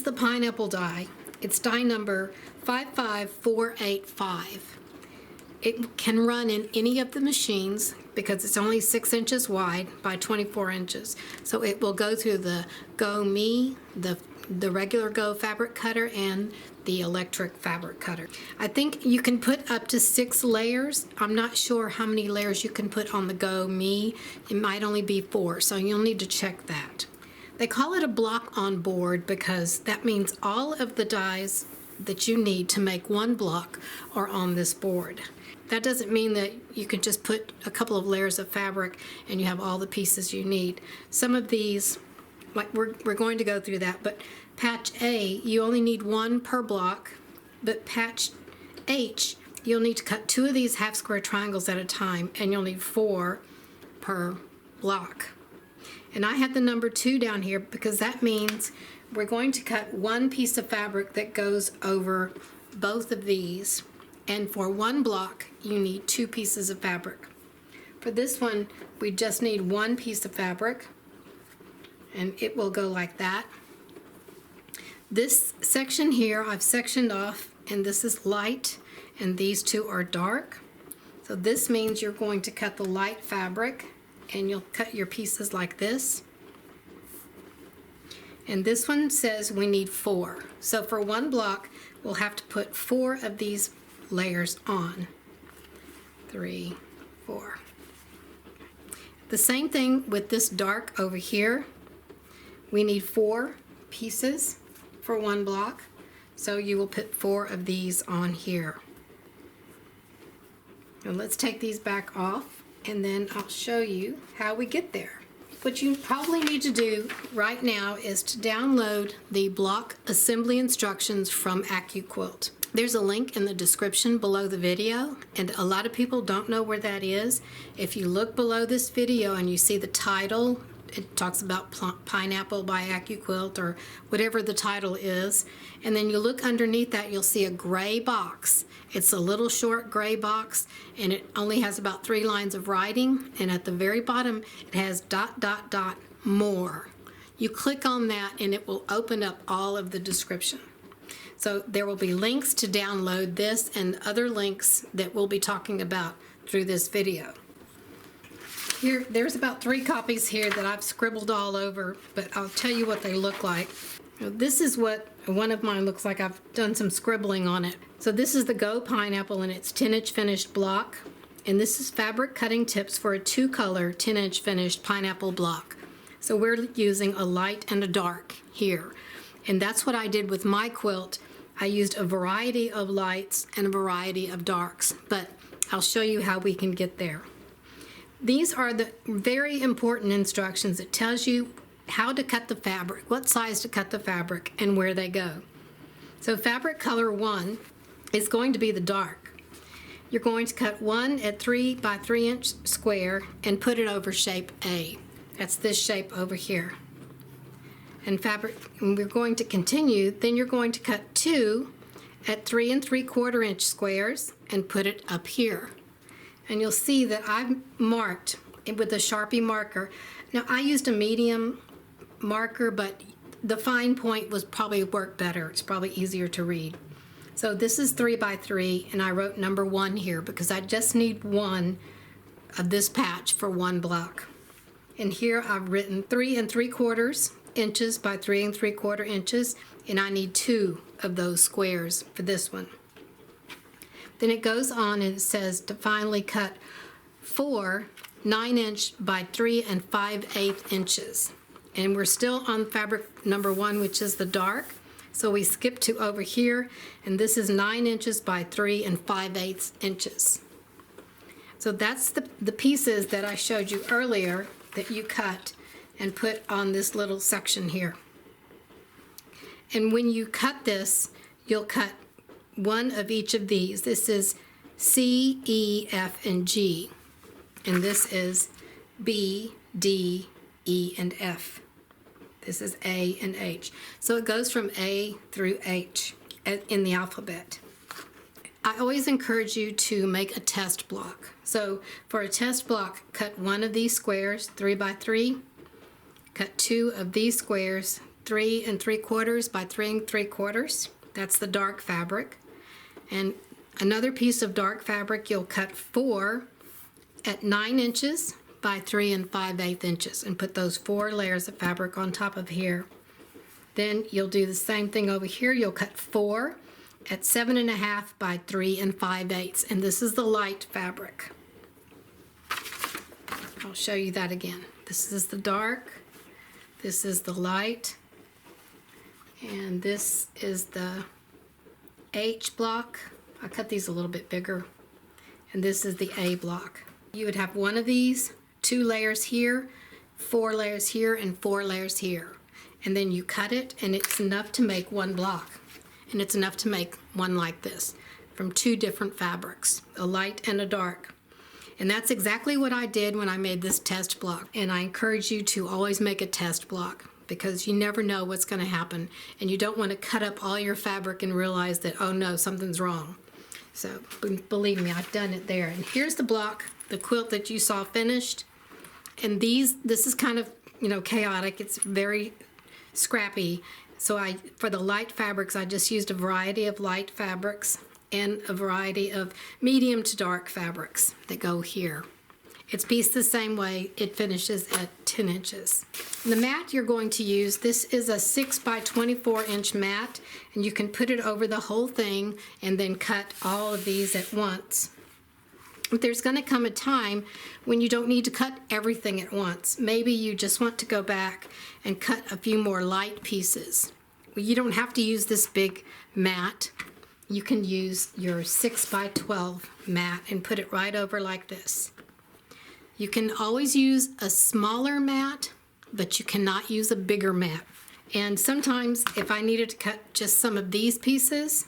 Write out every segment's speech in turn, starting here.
the pineapple die. It's die number 55485. It can run in any of the machines because it's only 6 inches wide by 24 inches. So it will go through the Go Me, the regular Go fabric cutter, and the electric fabric cutter. I think you can put up to 6 layers. I'm not sure how many layers you can put on the Go Me. It might only be 4, so you'll need to check that. They call it a block on board because that means all of the dies that you need to make one block are on this board. That doesn't mean that you can just put a couple of layers of fabric and you have all the pieces you need. Some of these, like we're going to go through that, but patch A, you only need 1 per block, but patch H, you'll need to cut 2 of these half square triangles at a time, and you'll need 4 per block. And I have the number 2 down here because that means we're going to cut 1 piece of fabric that goes over both of these, and for 1 block you need 2 pieces of fabric. For this one we just need 1 piece of fabric, and it will go like that. This section here I've sectioned off, and this is light and these 2 are dark. So this means you're going to cut the light fabric and you'll cut your pieces like this. And this one says we need 4. So for 1 block we'll have to put 4 of these layers on. 3, 4. The same thing with this dark over here. We need 4 pieces for 1 block, so you will put 4 of these on here. And let's take these back off, and then I'll show you how we get there. What you probably need to do right now is to download the block assembly instructions from AccuQuilt. There's a link in the description below the video, and a lot of people don't know where that is. If you look below this video and you see the title, it talks about Pineapple by AccuQuilt or whatever the title is, and then you look underneath that, you'll see a gray box. It's a little short gray box, and it only has about 3 lines of writing, and at the very bottom it has ... more. You click on that and it will open up all of the description. So there will be links to download this and other links that we'll be talking about through this video. Here, there's about 3 copies here that I've scribbled all over, but I'll tell you what they look like. This is what one of mine looks like. I've done some scribbling on it. So this is the Go Pineapple, and it's 10-inch finished block. And this is fabric cutting tips for a 2-color 10-inch finished pineapple block. So we're using a light and a dark here. And that's what I did with my quilt. I used a variety of lights and a variety of darks, but I'll show you how we can get there. These are the very important instructions. It tells you how to cut the fabric, what size to cut the fabric, and where they go. So fabric color 1 is going to be the dark. You're going to cut 1 at 3 by 3 inch square and put it over shape A. That's this shape over here. And we're going to continue, then you're going to cut 2 at 3 3/4 inch squares and put it up here. And you'll see that I've marked it with a Sharpie marker. Now I used a medium marker, but the fine point was probably work better. It's probably easier to read. So this is 3 by 3, and I wrote number 1 here because I just need 1 of this patch for 1 block. And here I've written 3 3/4 inches by 3 3/4 inches, and I need 2 of those squares for this one. Then it goes on and it says to finally cut 4 9-inch by 3 5/8 inches. And we're still on fabric number 1, which is the dark. So we skip to over here, and this is 9 inches by 3 5/8 inches. So that's the pieces that I showed you earlier that you cut and put on this little section here. And when you cut this, you'll cut 1 of each of these. This is C, E, F, and G. And this is B, D, E, and F. This is A and H. So it goes from A through H in the alphabet. I always encourage you to make a test block. So for a test block, cut 1 of these squares, 3 by 3. Cut 2 of these squares, 3 3/4 by 3 3/4. That's the dark fabric. And another piece of dark fabric you'll cut 4 at 9 inches by 3 5/8 inches and put those 4 layers of fabric on top of here. Then you'll do the same thing over here. You'll cut 4 at 7.5 by 3 5/8, and this is the light fabric. I'll show you that again. This is the dark, this is the light, and this is the H block. I cut these a little bit bigger, and this is the A block. You would have one of these, 2 layers here, 4 layers here, and 4 layers here. And then you cut it, and it's enough to make 1 block. And it's enough to make one like this from 2 different fabrics, a light and a dark. And that's exactly what I did when I made this test block. And I encourage you to always make a test block, because you never know what's going to happen, and you don't want to cut up all your fabric and realize that, oh no, something's wrong. So believe me, I've done it there. And here's the block, the quilt that you saw finished. And this is kind of, chaotic. It's very scrappy. So for the light fabrics, I just used a variety of light fabrics and a variety of medium to dark fabrics that go here. It's pieced the same way. It finishes at 10 inches. The mat you're going to use, this is a 6 by 24 inch mat, and you can put it over the whole thing and then cut all of these at once. But there's going to come a time when you don't need to cut everything at once. Maybe you just want to go back and cut a few more light pieces. Well, you don't have to use this big mat. You can use your 6 by 12 mat and put it right over like this. You can always use a smaller mat, but you cannot use a bigger mat. And sometimes if I needed to cut just some of these pieces,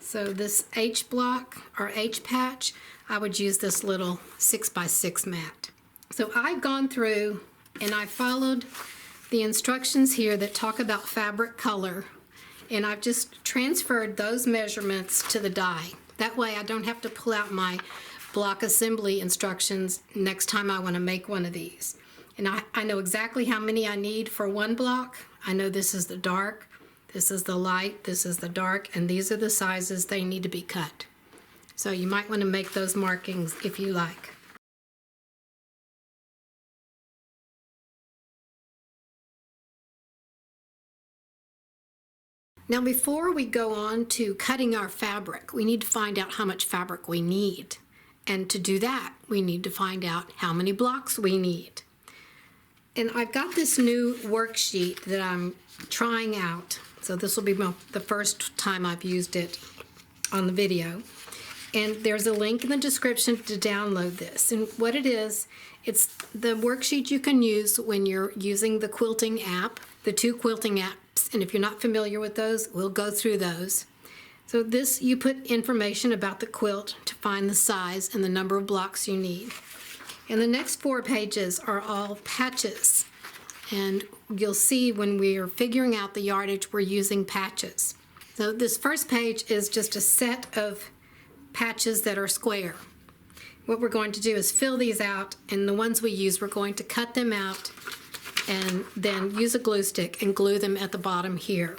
so this H block or H patch, I would use this little 6 by 6 mat. So I've gone through and I followed the instructions here that talk about fabric color, and I've just transferred those measurements to the die. That way I don't have to pull out my block assembly instructions next time I want to make one of these. And I know exactly how many I need for one block. I know this is the dark, this is the light, this is the dark, and these are the sizes they need to be cut. So you might want to make those markings if you like. Now before we go on to cutting our fabric, we need to find out how much fabric we need. And to do that, we need to find out how many blocks we need. And I've got this new worksheet that I'm trying out. So this will be the first time I've used it on the video. And there's a link in the description to download this. And what it is, it's the worksheet you can use when you're using the quilting app, the 2 quilting apps. And if you're not familiar with those, we'll go through those. So this, you put information about the quilt to find the size and the number of blocks you need. And the next 4 pages are all patches. And you'll see when we are figuring out the yardage, we're using patches. So this first page is just a set of patches that are square. What we're going to do is fill these out, and the ones we use, we're going to cut them out and then use a glue stick and glue them at the bottom here.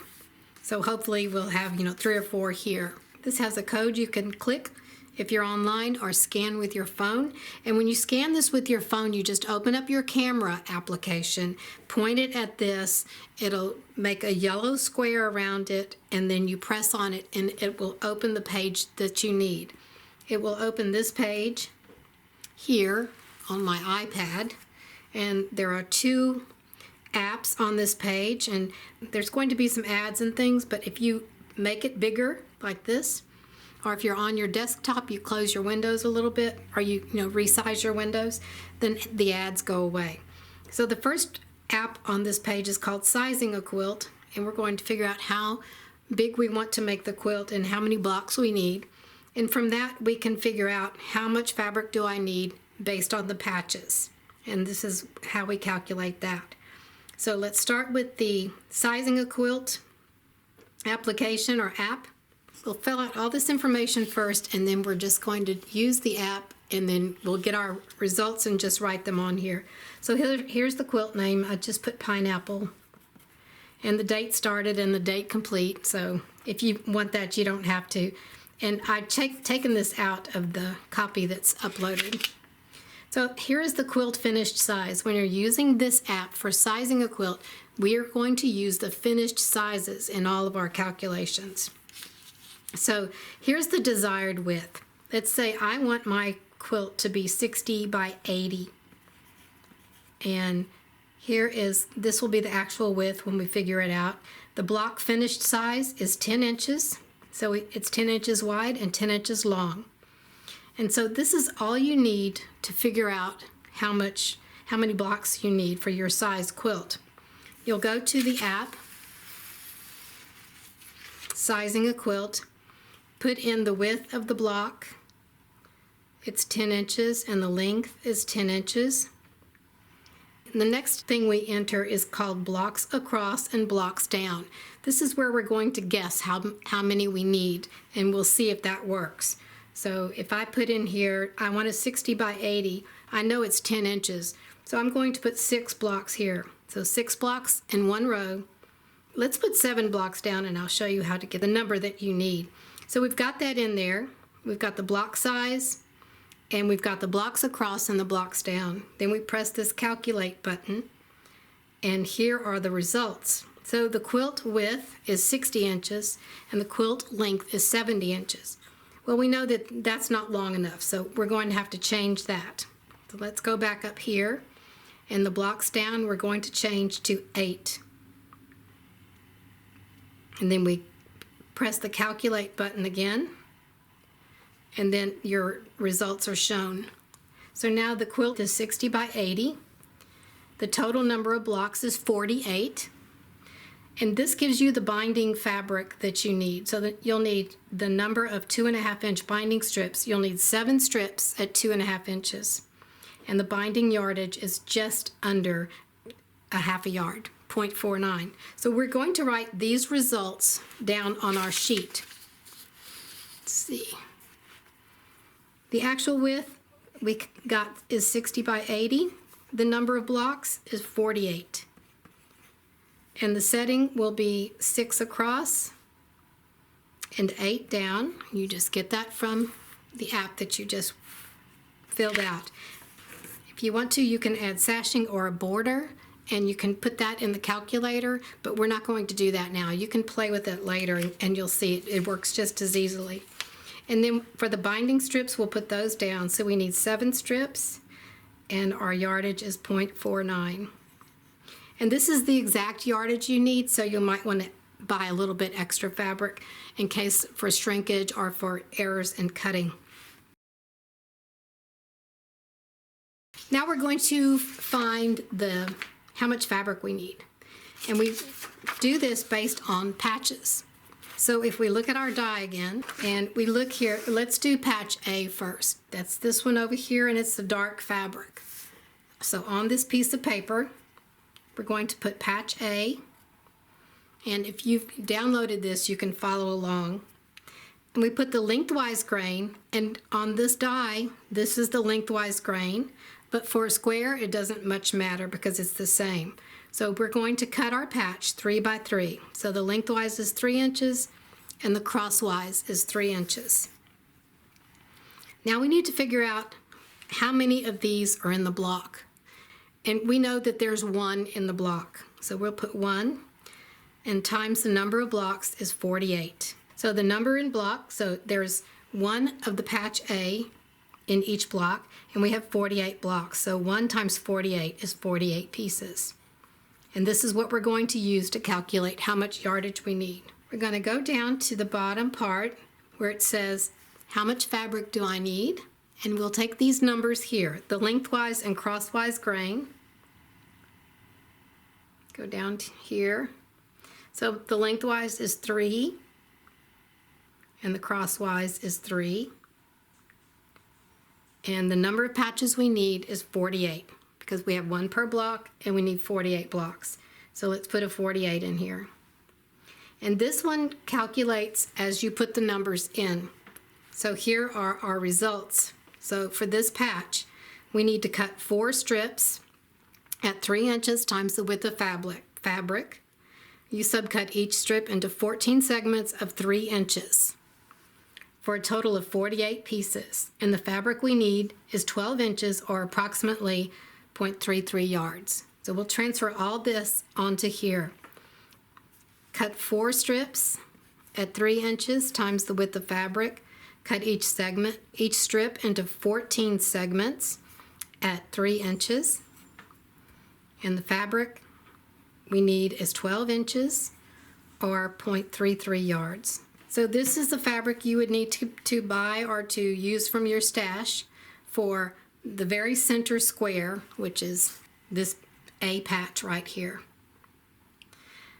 So hopefully we'll have 3 or 4 here. This has a code you can click if you're online or scan with your phone. And when you scan this with your phone, you just open up your camera application, point it at this, it'll make a yellow square around it, and then you press on it and it will open the page that you need. It will open this page here on my iPad, and there are 2 apps on this page, and there's going to be some ads and things, but if you make it bigger like this, or if you're on your desktop, you close your windows a little bit, or you resize your windows, then the ads go away. So the first app on this page is called Sizing a Quilt, and we're going to figure out how big we want to make the quilt and how many blocks we need. And from that, we can figure out how much fabric do I need based on the patches. And this is how we calculate that. So let's start with the Sizing a Quilt application or app. We'll fill out all this information first, and then we're just going to use the app, and then we'll get our results and just write them on here. So here's the quilt name. I just put pineapple. and the date started and the date complete. So if you want that, you don't have to. And I've taken this out of the copy that's uploaded. So here is the quilt finished size. When you're using this app for sizing a quilt, we are going to use the finished sizes in all of our calculations. So here's the desired width. Let's say I want my quilt to be 60 by 80. And this will be the actual width when we figure it out. The block finished size is 10 inches. So it's 10 inches wide and 10 inches long. And so this is all you need to figure out how many blocks you need for your size quilt. You'll go to the app, Sizing a Quilt, put in the width of the block. It's 10 inches and the length is 10 inches. And the next thing we enter is called blocks across and blocks down. This is where we're going to guess how many we need, and we'll see if that works. So if I put in here, I want a 60 by 80, I know it's 10 inches. So I'm going to put 6 blocks here. So 6 blocks in one row. Let's put 7 blocks down and I'll show you how to get the number that you need. So we've got that in there. We've got the block size, and we've got the blocks across and the blocks down. Then we press this calculate button, and here are the results. So the quilt width is 60 inches and the quilt length is 70 inches. Well, we know that that's not long enough, so we're going to have to change that. So let's go back up here, and the blocks down we're going to change to 8. And then we press the calculate button again, and then your results are shown. So now the quilt is 60 by 80. The total number of blocks is 48. And this gives you the binding fabric that you need. So that you'll need the number of 2.5 inch binding strips. You'll need 7 strips at 2.5 inches. And the binding yardage is just under a half a yard, 0.49. So we're going to write these results down on our sheet. Let's see. The actual width we got is 60 by 80. The number of blocks is 48. And the setting will be 6 across and 8 down. You just get that from the app that you just filled out. If you want to, you can add sashing or a border, and you can put that in the calculator, but we're not going to do that now. You can play with it later and you'll see it works just as easily. And then for the binding strips, we'll put those down. So we need 7 strips, and our yardage is 0.49. And this is the exact yardage you need, so you might want to buy a little bit extra fabric in case for shrinkage or for errors in cutting. Now we're going to find how much fabric we need. And we do this based on patches. So if we look at our die again, and we look here, let's do patch A first. That's this one over here, and it's the dark fabric. So on this piece of paper, we're going to put patch A, and if you've downloaded this, you can follow along. And we put the lengthwise grain, and on this die, this is the lengthwise grain, but for a square, it doesn't much matter because it's the same. So we're going to cut our patch 3 by 3. So the lengthwise is 3 inches, and the crosswise is 3 inches. Now we need to figure out how many of these are in the block. And we know that there's 1 in the block. So we'll put 1, and times the number of blocks is 48. So the number in block, so there's 1 of the patch A in each block, and we have 48 blocks. So 1 times 48 is 48 pieces. And this is what we're going to use to calculate how much yardage we need. We're going to go down to the bottom part where it says, how much fabric do I need? And we'll take these numbers here, the lengthwise and crosswise grain. Go down to here. So the lengthwise is 3, and the crosswise is 3. And the number of patches we need is 48, because we have 1 per block, and we need 48 blocks. So let's put a 48 in here. And this one calculates as you put the numbers in. So here are our results. So for this patch, we need to cut 4 strips at 3 inches times the width of fabric. you subcut each strip into 14 segments of 3 inches for a total of 48 pieces. And the fabric we need is 12 inches or approximately 0.33 yards. So we'll transfer all this onto here. Cut 4 strips at 3 inches times the width of fabric. Cut each strip into 14 segments at 3 inches. And the fabric we need is 12 inches or 0.33 yards. So this is the fabric you would need to buy or to use from your stash for the very center square, which is this A patch right here.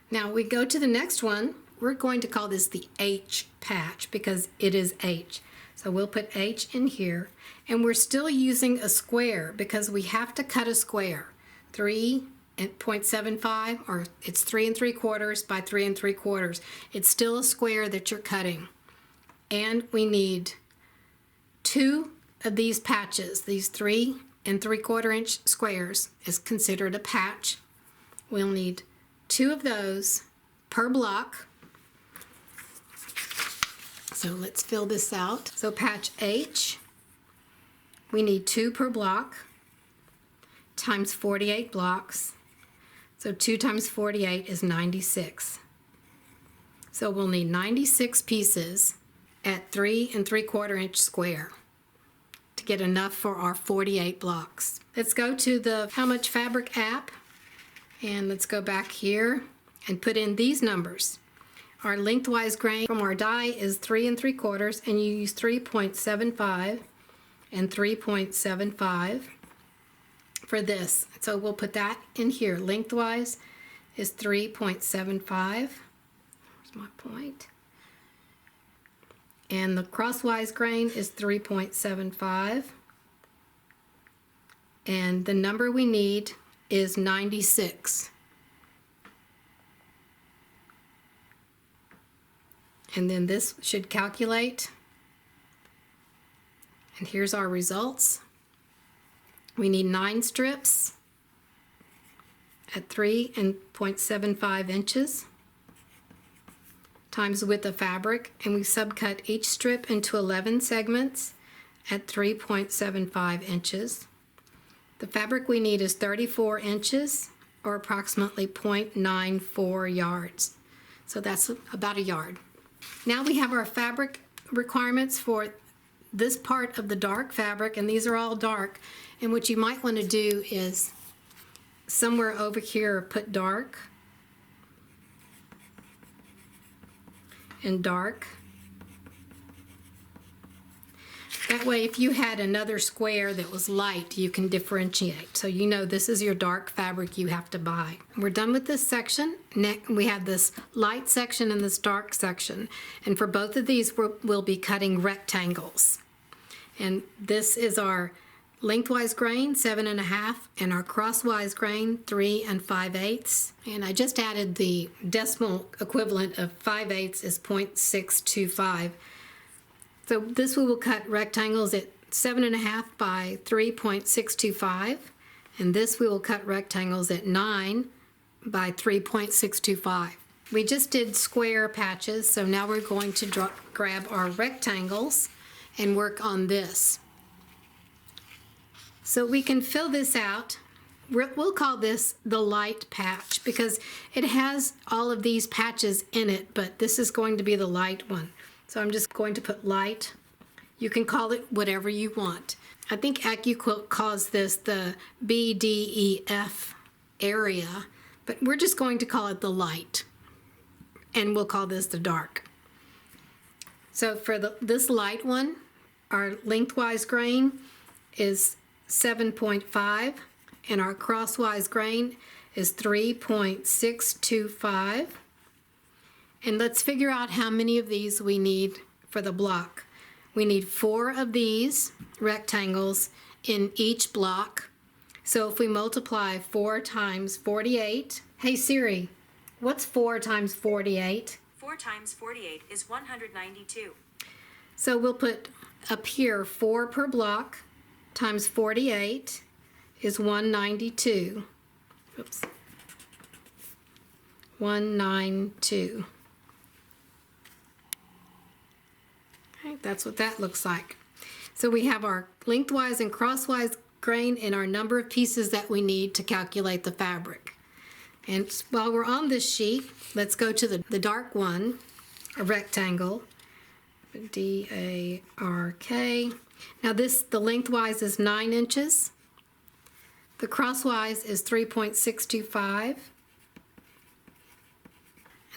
Now we go to the next one. We're going to call this the H patch because it is H. So we'll put H in here, and we're still using a square because we have to cut a square. 3.75, or it's 3 3/4 by 3 3/4. It's still a square that you're cutting. And we need 2 of these patches. These 3 3/4 inch squares is considered a patch. We'll need 2 of those per block. So let's fill this out. So patch H, we need 2 per block times 48 blocks. So 2 times 48 is 96. So we'll need 96 pieces at 3 3/4 inch square to get enough for our 48 blocks. Let's go to the How Much Fabric app, and let's go back here and put in these numbers. Our lengthwise grain from our die is 3 3/4, and you use 3.75 and 3.75 for this. So we'll put that in here. Lengthwise is 3.75. Here's my point. And the crosswise grain is 3.75. And the number we need is 96. And then this should calculate. And here's our results. We need 9 strips at 3.75 inches times the width of fabric, and we subcut each strip into 11 segments at 3.75 inches. The fabric we need is 34 inches or approximately 0.94 yards. So that's about a yard. Now we have our fabric requirements for this part of the dark fabric, and these are all dark. And what you might want to do is somewhere over here put dark and dark. That way if you had another square that was light, you can differentiate. So you know this is your dark fabric you have to buy. We're done with this section. Next, we have this light section and this dark section. And for both of these, we'll be cutting rectangles. And this is our lengthwise grain, 7.5, and our crosswise grain, 3 5/8. And I just added the decimal equivalent of 5/8 is 0.625. So this we will cut rectangles at 7.5 by 3.625, and this we will cut rectangles at 9 by 3.625. We just did square patches, so now we're going to grab our rectangles and work on this. So we can fill this out. We'll call this the light patch because it has all of these patches in it, but this is going to be the light one. So I'm just going to put light. You can call it whatever you want. I think AccuQuilt calls this the BDEF area, but we're just going to call it the light. And we'll call this the dark. So for this light one, our lengthwise grain is 7.5, and our crosswise grain is 3.625. And let's figure out how many of these we need for the block. We need 4 of these rectangles in each block. So if we multiply 4 times 48, hey Siri, what's 4 times 48? 4 times 48 is 192. So we'll put up here 4 per block times 48 is 192. Oops. 192. Okay, that's what that looks like. So we have our lengthwise and crosswise grain and our number of pieces that we need to calculate the fabric. And while we're on this sheet, let's go to the dark one, a rectangle, D-A-R-K. Now the lengthwise is 9 inches. The crosswise is 3.625.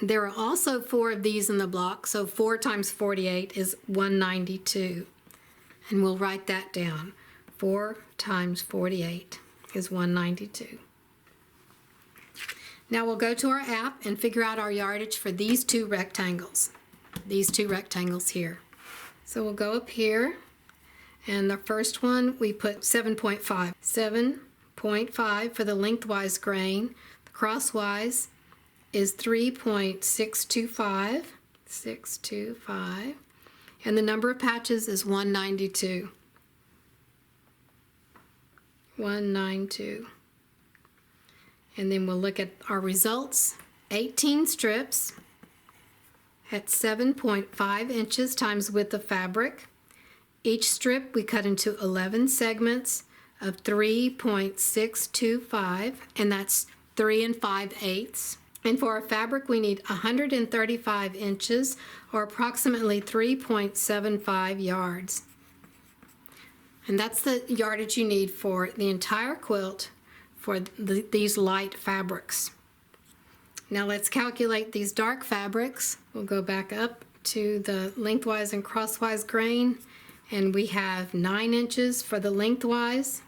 There are also 4 of these in the block, so 4 times 48 is 192. And we'll write that down. 4 times 48 is 192. Now we'll go to our app and figure out our yardage for these two rectangles here. So we'll go up here, and the first one we put 7.5. 7.5 for the lengthwise grain. The crosswise is 3.625. 625. And the number of patches is 192. 192. And then we'll look at our results. 18 strips at 7.5 inches times width of fabric. Each strip we cut into 11 segments of 3.625, and that's 3 5/8. And for our fabric we need 135 inches, or approximately 3.75 yards. And that's the yardage you need for the entire quilt for these light fabrics. Now let's calculate these dark fabrics. We'll go back up to the lengthwise and crosswise grain, and we have 9 inches for the lengthwise,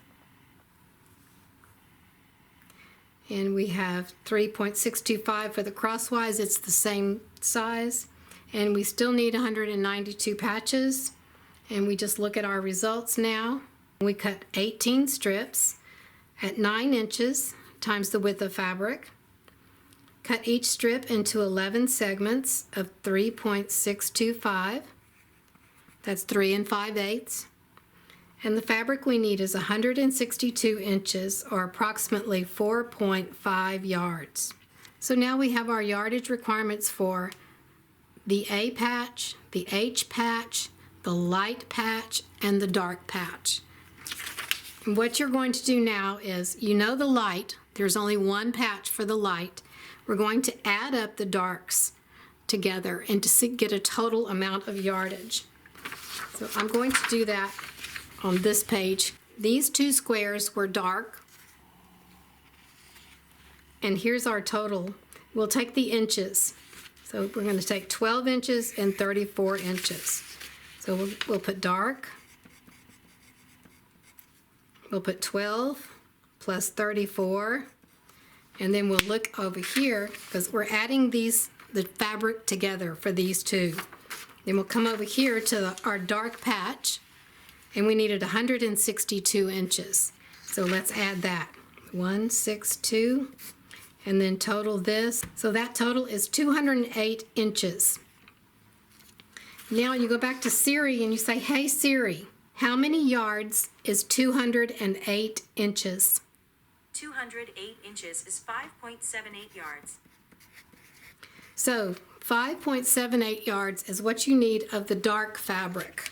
and we have 3.625 for the crosswise. It's the same size, and we still need 192 patches. And we just look at our results now. We cut 18 strips at 9 inches times the width of fabric. Cut each strip into 11 segments of 3.625. That's 3 5/8. And the fabric we need is 162 inches, or approximately 4.5 yards. So now we have our yardage requirements for the A patch, the H patch, the light patch, and the dark patch. And what you're going to do now is, you know the light, there's only one patch for the light. We're going to add up the darks together and to get a total amount of yardage. So I'm going to do that on this page. These two squares were dark, and here's our total. We'll take the inches. So we're going to take 12 inches and 34 inches. So we'll put dark. We'll put 12 plus 34, and then we'll look over here because we're adding the fabric together for these two. Then we'll come over here to our dark patch, and we needed 162 inches. So let's add that. 162, and then total this. So that total is 208 inches. Now you go back to Siri and you say, "Hey Siri, how many yards is 208 inches?" 208 inches is 5.78 yards. So 5.78 yards is what you need of the dark fabric.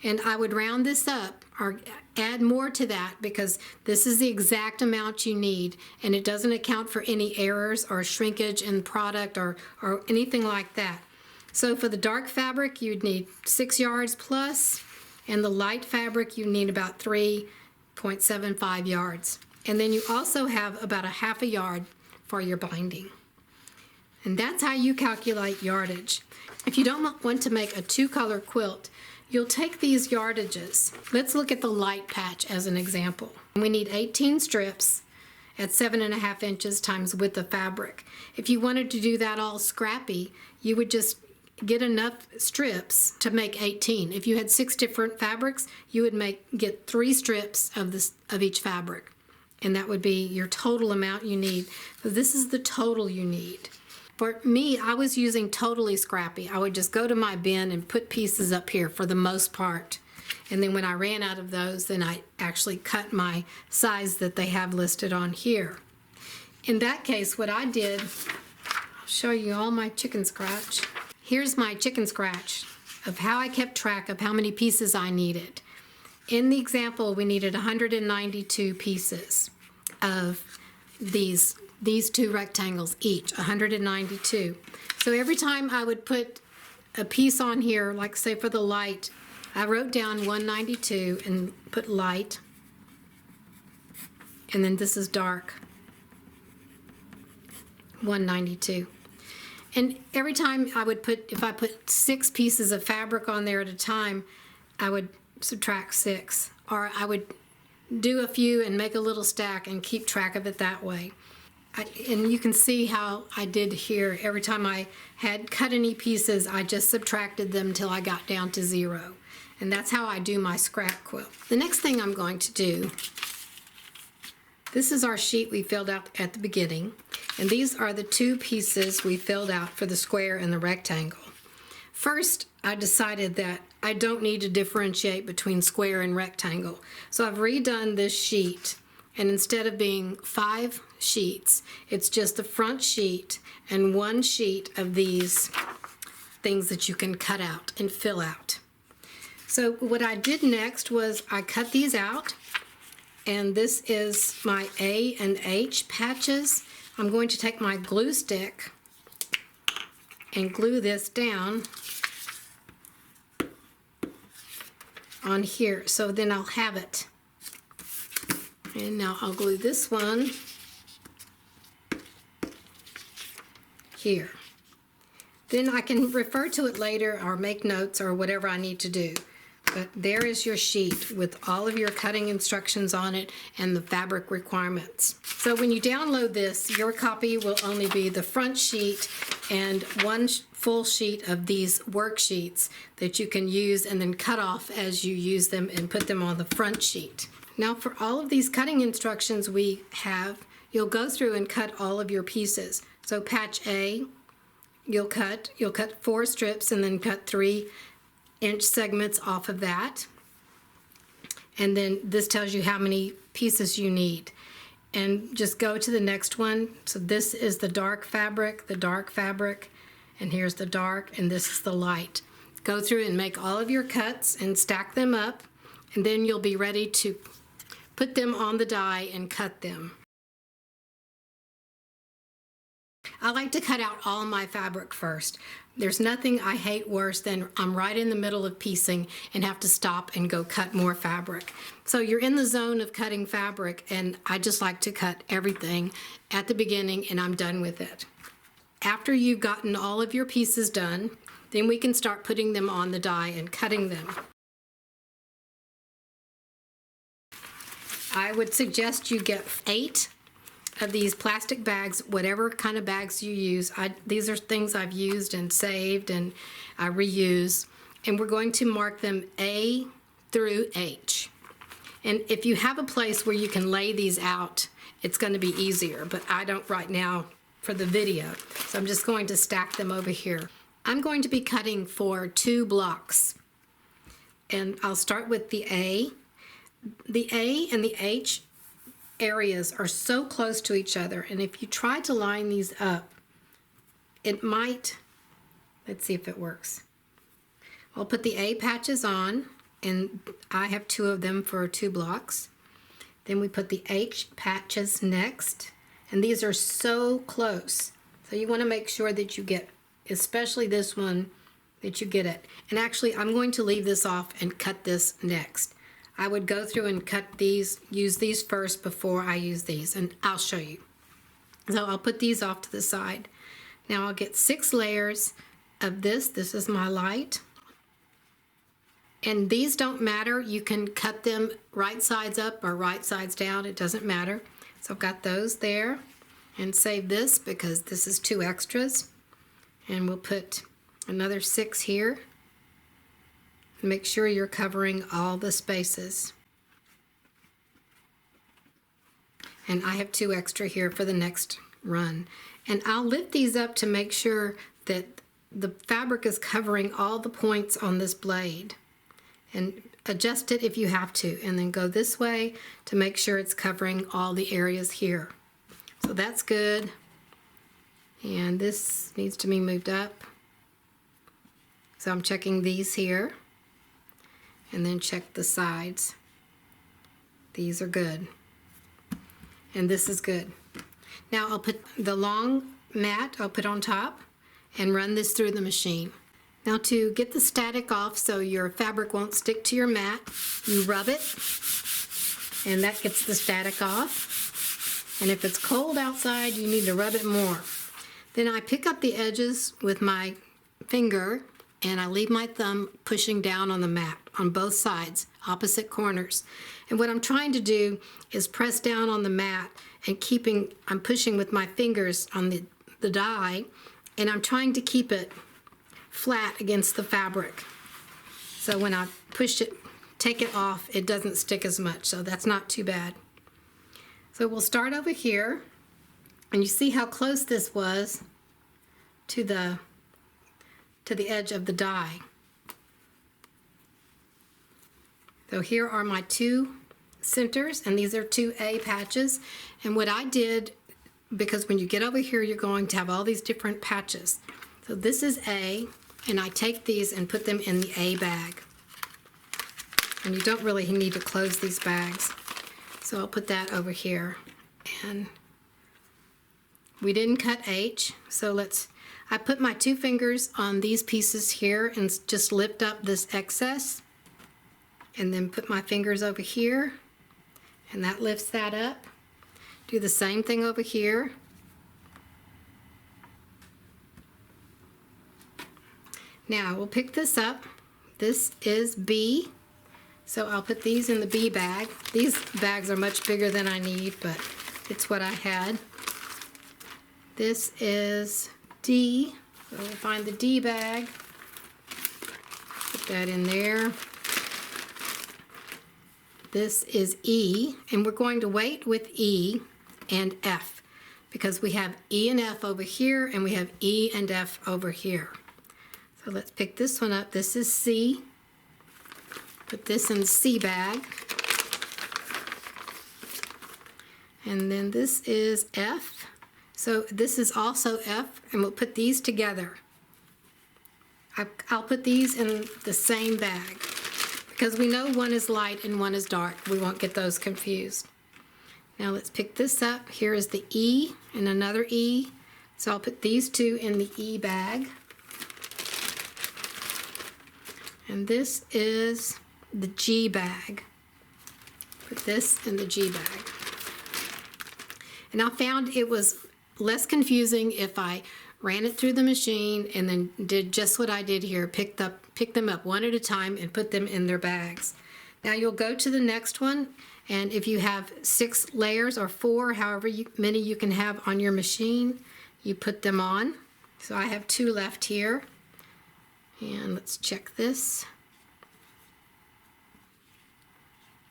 And I would round this up or add more to that because this is the exact amount you need, and it doesn't account for any errors or shrinkage in product or anything like that. So for the dark fabric, you'd need 6 yards plus, and the light fabric, you need about 3.75 yards. And then you also have about a half a yard for your binding. And that's how you calculate yardage. If you don't want to make a 2-color quilt, you'll take these yardages. Let's look at the light patch as an example. We need 18 strips at 7.5 inches times width of fabric. If you wanted to do that all scrappy, you would just get enough strips to make 18. If you had 6 different fabrics, you would get 3 strips of each fabric, and that would be your total amount you need. So this is the total you need. For me, I was using totally scrappy. I would just go to my bin and put pieces up here for the most part. And then when I ran out of those, then I actually cut my size that they have listed on here. In that case, what I did show you all my chicken scratch. Here's my chicken scratch of how I kept track of how many pieces I needed. In the example, we needed 192 pieces of these two rectangles each, 192. So every time I would put a piece on here, like say for the light, I wrote down 192 and put light, and then this is dark, 192. And every time I would put, if I put 6 pieces of fabric on there at a time, I would subtract 6, or I would do a few and make a little stack and keep track of it that way. And you can see how I did here. Every time I had cut any pieces, I just subtracted them till I got down to 0. And that's how I do my scrap quilt. The next thing I'm going to do, this is our sheet we filled out at the beginning, and these are the 2 pieces we filled out for the square and the rectangle. First, I decided that I don't need to differentiate between square and rectangle. So I've redone this sheet, and instead of being 5 sheets, it's just the front sheet and 1 sheet of these things that you can cut out and fill out. So what I did next was I cut these out, and this is my A and H patches. I'm going to take my glue stick and glue this down on here, so then I'll have it. And now I'll glue this one here. Then I can refer to it later or make notes or whatever I need to do. But there is your sheet with all of your cutting instructions on it and the fabric requirements. So when you download this, your copy will only be the front sheet and 1 full sheet of these worksheets that you can use and then cut off as you use them and put them on the front sheet. Now for all of these cutting instructions we have, you'll go through and cut all of your pieces. So patch A, you'll cut 4 strips and then cut 3-inch segments off of that. And then this tells you how many pieces you need. And just go to the next one. So this is the dark fabric, and here's the dark, and this is the light. Go through and make all of your cuts and stack them up, and then you'll be ready to put them on the die and cut them. I like to cut out all my fabric first. There's nothing I hate worse than I'm right in the middle of piecing and have to stop and go cut more fabric. So you're in the zone of cutting fabric, and I just like to cut everything at the beginning and I'm done with it. After you've gotten all of your pieces done, then we can start putting them on the die and cutting them. I would suggest you get 8 of these plastic bags, whatever kind of bags you use. These are things I've used and saved and I reuse. And we're going to mark them A through H. And if you have a place where you can lay these out, it's going to be easier, but I don't right now for the video. So I'm just going to stack them over here. I'm going to be cutting for 2 blocks. And I'll start with the A. The A and the H areas are so close to each other, and if you try to line these up, it might, let's see if it works. I'll put the A patches on, and I have 2 of them for 2 blocks. Then we put the H patches next, and these are so close. So you want to make sure that you get, especially this one, that you get it. And actually, I'm going to leave this off and cut this next. I would go through and cut these, use these first before I use these, and I'll show you. So I'll put these off to the side. Now I'll get 6 layers of this. This is my light. And these don't matter. You can cut them right sides up or right sides down. It doesn't matter. So I've got those there. And save this because this is 2 extras. And we'll put another 6 here. Make sure you're covering all the spaces. And I have 2 extra here for the next run. And I'll lift these up to make sure that the fabric is covering all the points on this blade. And adjust it if you have to. And then go this way to make sure it's covering all the areas here. So that's good. And this needs to be moved up. So I'm checking these here. And then check the sides. These are good. And this is good. Now I'll put the long mat, I'll put on top and run this through the machine. Now to get the static off so your fabric won't stick to your mat, you rub it and that gets the static off. And if it's cold outside, you need to rub it more. Then I pick up the edges with my finger and I leave my thumb pushing down on the mat on both sides, opposite corners. And what I'm trying to do is press down on the mat and I'm pushing with my fingers on the die, and I'm trying to keep it flat against the fabric. So when I push it, take it off, it doesn't stick as much, so that's not too bad. So we'll start over here, and you see how close this was to the edge of the die. So here are my two centers, and these are two A patches. And what I did, because when you get over here, you're going to have all these different patches. So this is A, and I take these and put them in the A bag. And you don't really need to close these bags. So I'll put that over here. And we didn't cut H, so I put my two fingers on these pieces here and just lift up this excess. And then put my fingers over here, and that lifts that up. Do the same thing over here. Now we'll pick this up. This is B, so I'll put these in the B bag. These bags are much bigger than I need, but it's what I had. This is D, so we'll find the D bag. Put that in there. This is E, and we're going to wait with E and F because we have E and F over here and we have E and F over here. So let's pick this one up. This is C. Put this in the C bag. And then this is F. So this is also F, and we'll put these together. I'll put these in the same bag, because we know one is light and one is dark. We won't get those confused. Now let's pick this up. Here is the E and another E. So I'll put these two in the E bag. And this is the G bag. Put this in the G bag. And I found it was less confusing if I ran it through the machine and then did just what I did here, pick them up one at a time and put them in their bags. Now you'll go to the next one, and if you have 6 layers or 4, however many you can have on your machine, you put them on. So I have 2 left here, and let's check this.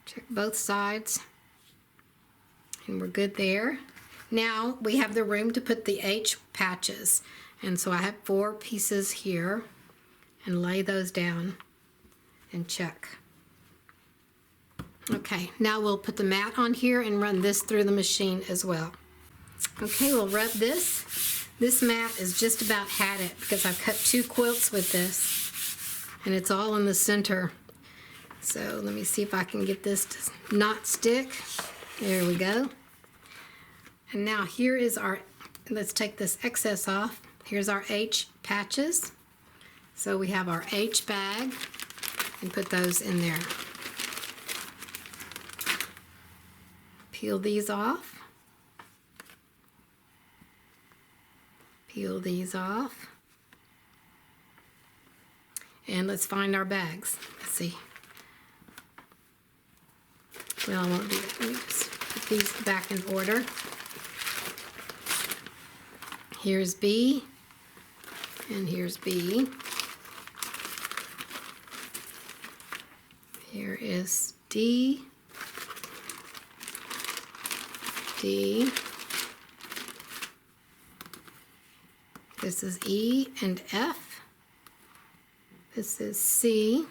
Check both sides, and we're good there. Now we have the room to put the H patches, and so I have 4 pieces here, and lay those down and check. Okay, now we'll put the mat on here and run this through the machine as well. Okay, we'll rub this. This mat is just about had it because I've cut 2 quilts with this, and it's all in the center. So let me see if I can get this to not stick. There we go. And now here is let's take this excess off. Here's our H patches. So we have our H bag, and put those in there. Peel these off. Peel these off. And let's find our bags. Let's see. Well, I won't do that. Let me just put these back in order. Here's B, and here's B. Here is D, D. This is E and F. This is C.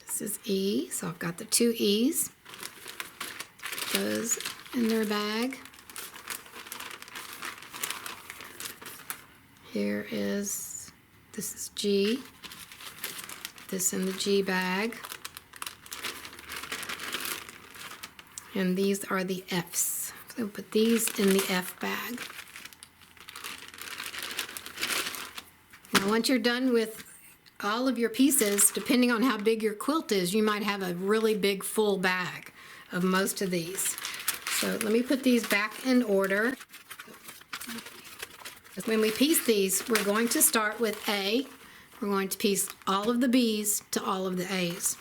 This is E. So I've got the 2 E's. Those in their bag. Here is, this is G. This in the G bag. And these are the F's. So put these in the F bag. Now once you're done with all of your pieces, depending on how big your quilt is, you might have a really big full bag of most of these. So let me put these back in order. When we piece these, we're going to start with A. We're going to piece all of the B's to all of the A's.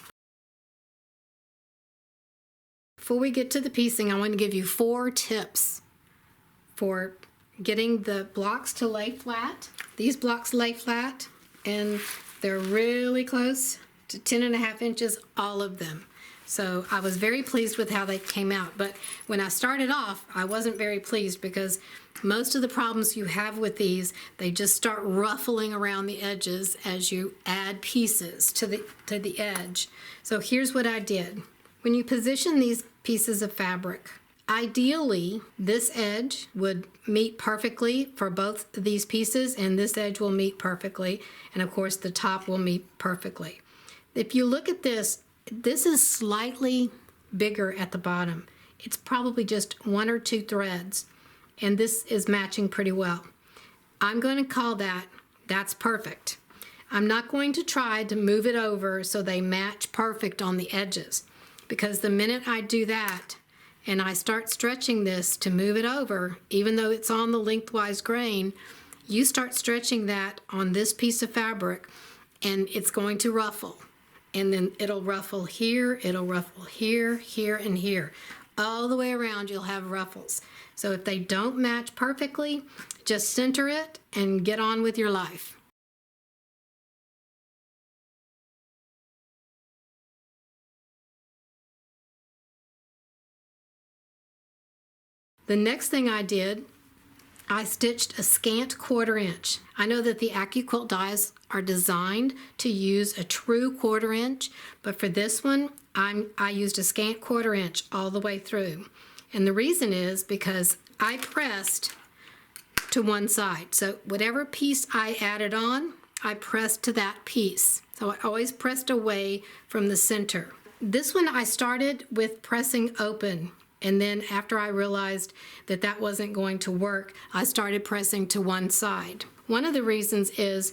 Before we get to the piecing, I want to give you 4 tips for getting the blocks to lay flat. These blocks lay flat and they're really close to 10.5 inches, all of them. So I was very pleased with how they came out. But when I started off, I wasn't very pleased because most of the problems you have with these, they just start ruffling around the edges as you add pieces to the edge. So here's what I did. When you position these pieces of fabric, ideally this edge would meet perfectly for both these pieces, and this edge will meet perfectly, and of course the top will meet perfectly. If you look at this, this is slightly bigger at the bottom. It's probably just 1 or 2 threads, and this is matching pretty well. I'm going to call that's perfect. I'm not going to try to move it over so they match perfect on the edges, because the minute I do that and I start stretching this to move it over, even though it's on the lengthwise grain, you start stretching that on this piece of fabric and it's going to ruffle. And then it'll ruffle here, it'll ruffle here, here, and here. All the way around you'll have ruffles. So if they don't match perfectly, just center it and get on with your life. The next thing I did, I stitched a scant 1/4 inch. I know that the AccuQuilt dies are designed to use a true 1/4 inch, but for this one, I used a scant 1/4 inch all the way through. And the reason is because I pressed to one side. So whatever piece I added on, I pressed to that piece. So I always pressed away from the center. This one I started with pressing open. And then after I realized that that wasn't going to work, I started pressing to one side. One of the reasons is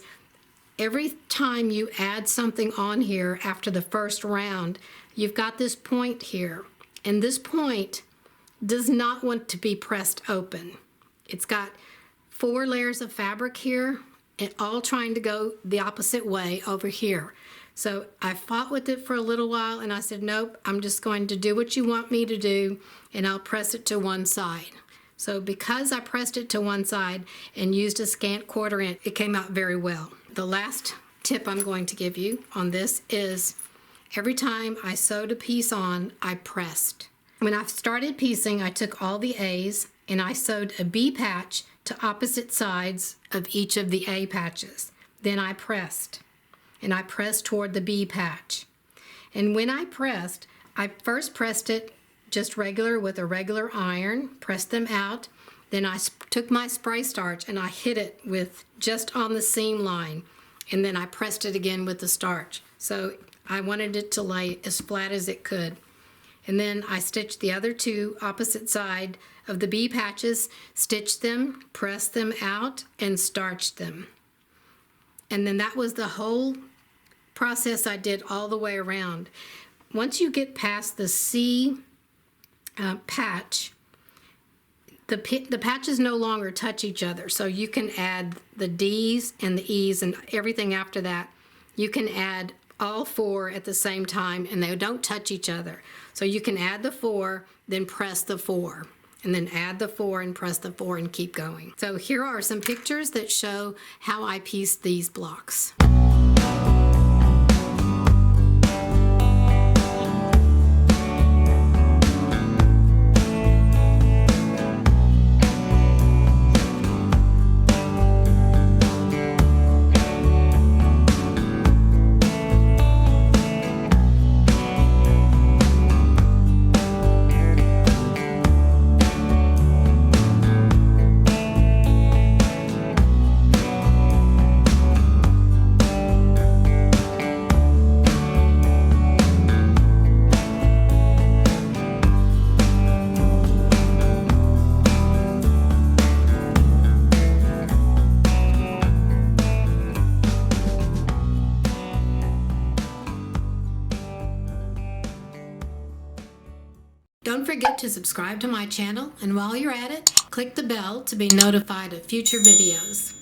every time you add something on here after the first round, you've got this point here. And this point does not want to be pressed open. It's got 4 layers of fabric here, and all trying to go the opposite way over here. So I fought with it for a little while and I said, nope, I'm just going to do what you want me to do and I'll press it to one side. So because I pressed it to one side and used a scant 1/4 inch, it came out very well. The last tip I'm going to give you on this is every time I sewed a piece on, I pressed. When I started piecing, I took all the A's and I sewed a B patch to opposite sides of each of the A patches. Then I pressed. And I pressed toward the B patch. And when I pressed, I first pressed it just regular with a regular iron, pressed them out. Then I took my spray starch and I hit it with just on the seam line. And then I pressed it again with the starch. So I wanted it to lay as flat as it could. And then I stitched the other 2 opposite side of the B patches, stitched them, pressed them out, and starched them. And then that was the whole process I did all the way around. Once you get past the C patch, the patches no longer touch each other. So you can add the D's and the E's and everything after that. You can add all 4 at the same time and they don't touch each other. So you can add the 4, then press the 4. And then add the 4 and press the 4 and keep going. So here are some pictures that show how I pieced these blocks. Don't forget to subscribe to my channel, and while you're at it, click the bell to be notified of future videos.